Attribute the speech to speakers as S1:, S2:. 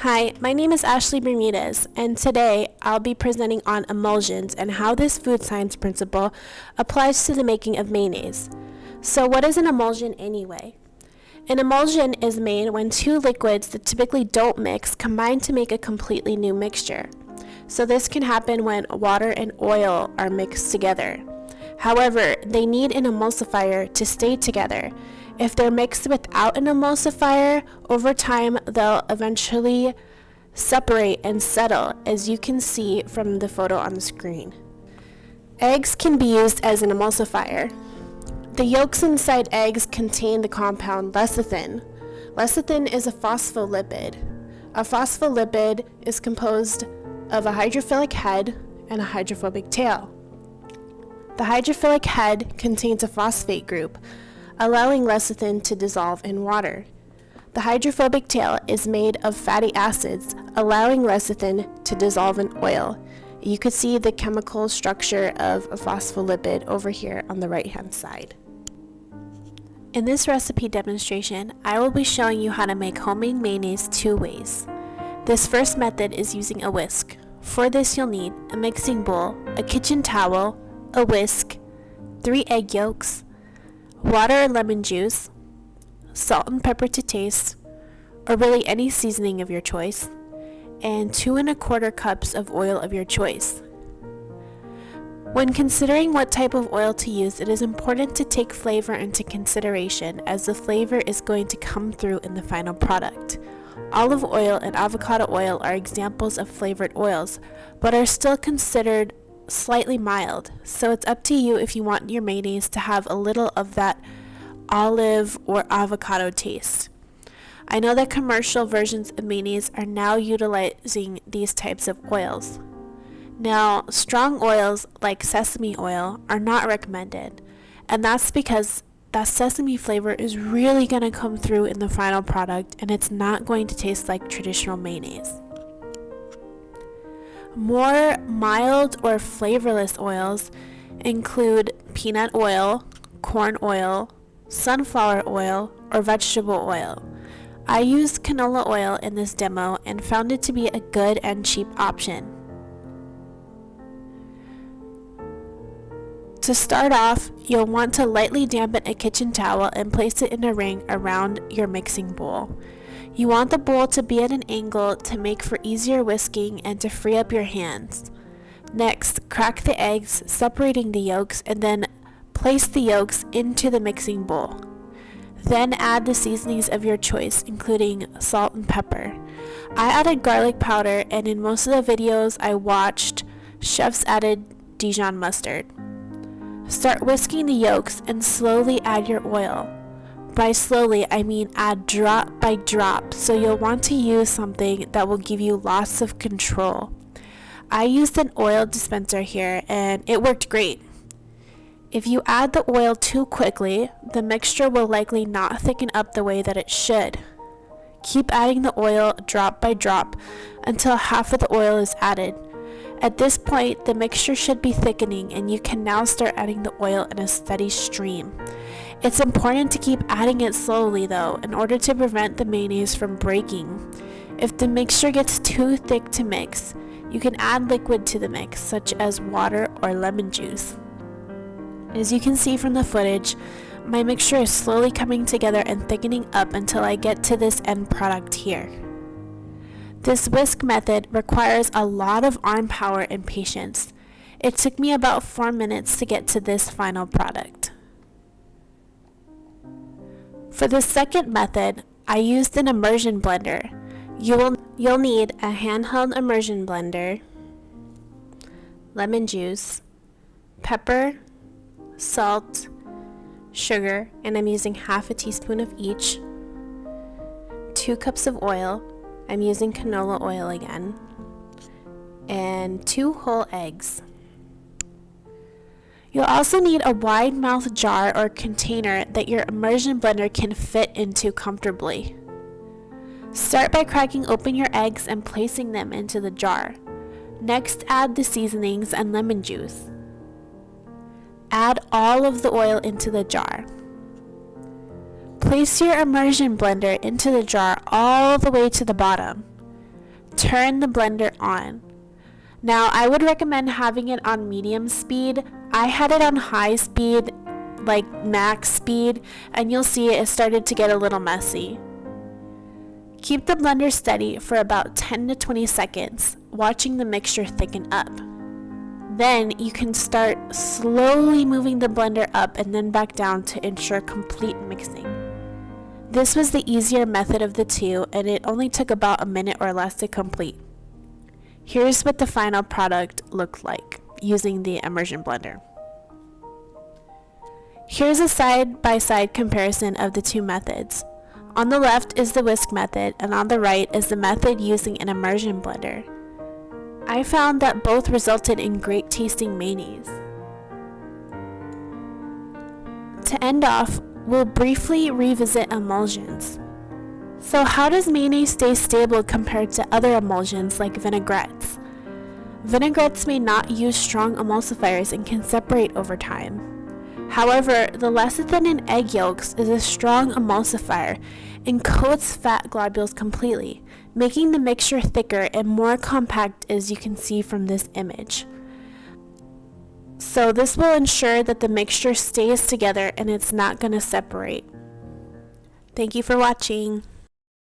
S1: Hi, my name is Ashley Bermudez, and today I'll be presenting on emulsions and how this food science principle applies to the making of mayonnaise. So what is an emulsion anyway? An emulsion is made when two liquids that typically don't mix combine to make a completely new mixture. So this can happen when water and oil are mixed together. However, they need an emulsifier to stay together. If they're mixed without an emulsifier, over time they'll eventually separate and settle, as you can see from the photo on the screen. Eggs can be used as an emulsifier. The yolks inside eggs contain the compound lecithin. Lecithin is a phospholipid. A phospholipid is composed of a hydrophilic head and a hydrophobic tail. The hydrophilic head contains a phosphate group, allowing lecithin to dissolve in water. The hydrophobic tail is made of fatty acids, allowing lecithin to dissolve in oil. You could see the chemical structure of a phospholipid over here on the right-hand side. In this recipe demonstration, I will be showing you how to make homemade mayonnaise two ways. This first method is using a whisk. For this, you'll need a mixing bowl, a kitchen towel, a whisk, 3 egg yolks, water or lemon juice, salt and pepper to taste, or really any seasoning of your choice, and 2 1/4 cups of oil of your choice. When considering what type of oil to use, it is important to take flavor into consideration, as the flavor is going to come through in the final product. Olive oil and avocado oil are examples of flavored oils, but are still considered slightly mild, so it's up to you if you want your mayonnaise to have a little of that olive or avocado taste. I know that commercial versions of mayonnaise are now utilizing these types of oils. Now, strong oils like sesame oil are not recommended, and that's because that sesame flavor is really going to come through in the final product, and it's not going to taste like traditional mayonnaise. More mild or flavorless oils include peanut oil, corn oil, sunflower oil, or vegetable oil. I used canola oil in this demo and found it to be a good and cheap option. To start off, you'll want to lightly dampen a kitchen towel and place it in a ring around your mixing bowl. You want the bowl to be at an angle to make for easier whisking and to free up your hands. Next, crack the eggs, separating the yolks, and then place the yolks into the mixing bowl. Then add the seasonings of your choice, including salt and pepper. I added garlic powder, and in most of the videos I watched, chefs added Dijon mustard. Start whisking the yolks and slowly add your oil. By slowly, I mean add drop by drop, so you'll want to use something that will give you lots of control. I used an oil dispenser here, and it worked great. If you add the oil too quickly, the mixture will likely not thicken up the way that it should. Keep adding the oil drop by drop until half of the oil is added. At this point, the mixture should be thickening, and you can now start adding the oil in a steady stream. It's important to keep adding it slowly though, in order to prevent the mayonnaise from breaking. If the mixture gets too thick to mix, you can add liquid to the mix, such as water or lemon juice. As you can see from the footage, my mixture is slowly coming together and thickening up until I get to this end product here. This whisk method requires a lot of arm power and patience. It took me about 4 minutes to get to this final product. For the second method, I used an immersion blender. You'll need a handheld immersion blender, lemon juice, pepper, salt, sugar, and I'm using half a teaspoon of each, 2 cups of oil, I'm using canola oil again, and 2 whole eggs. You'll also need a wide-mouthed jar or container that your immersion blender can fit into comfortably. Start by cracking open your eggs and placing them into the jar. Next, add the seasonings and lemon juice. Add all of the oil into the jar. Place your immersion blender into the jar all the way to the bottom. Turn the blender on. Now, I would recommend having it on medium speed. I had it on high speed, like max speed, and you'll see it started to get a little messy. Keep the blender steady for about 10 to 20 seconds, watching the mixture thicken up. Then you can start slowly moving the blender up and then back down to ensure complete mixing. This was the easier method of the two, and it only took about a minute or less to complete. Here's what the final product looked like using the immersion blender. Here's a side-by-side comparison of the two methods. On the left is the whisk method, and on the right is the method using an immersion blender. I found that both resulted in great tasting mayonnaise. To end off, we'll briefly revisit emulsions. So how does mayonnaise stay stable compared to other emulsions like vinaigrettes? Vinaigrettes may not use strong emulsifiers and can separate over time. However, the lecithin in egg yolks is a strong emulsifier and coats fat globules completely, making the mixture thicker and more compact, as you can see from this image. So this will ensure that the mixture stays together and it's not going to separate. Thank you for watching.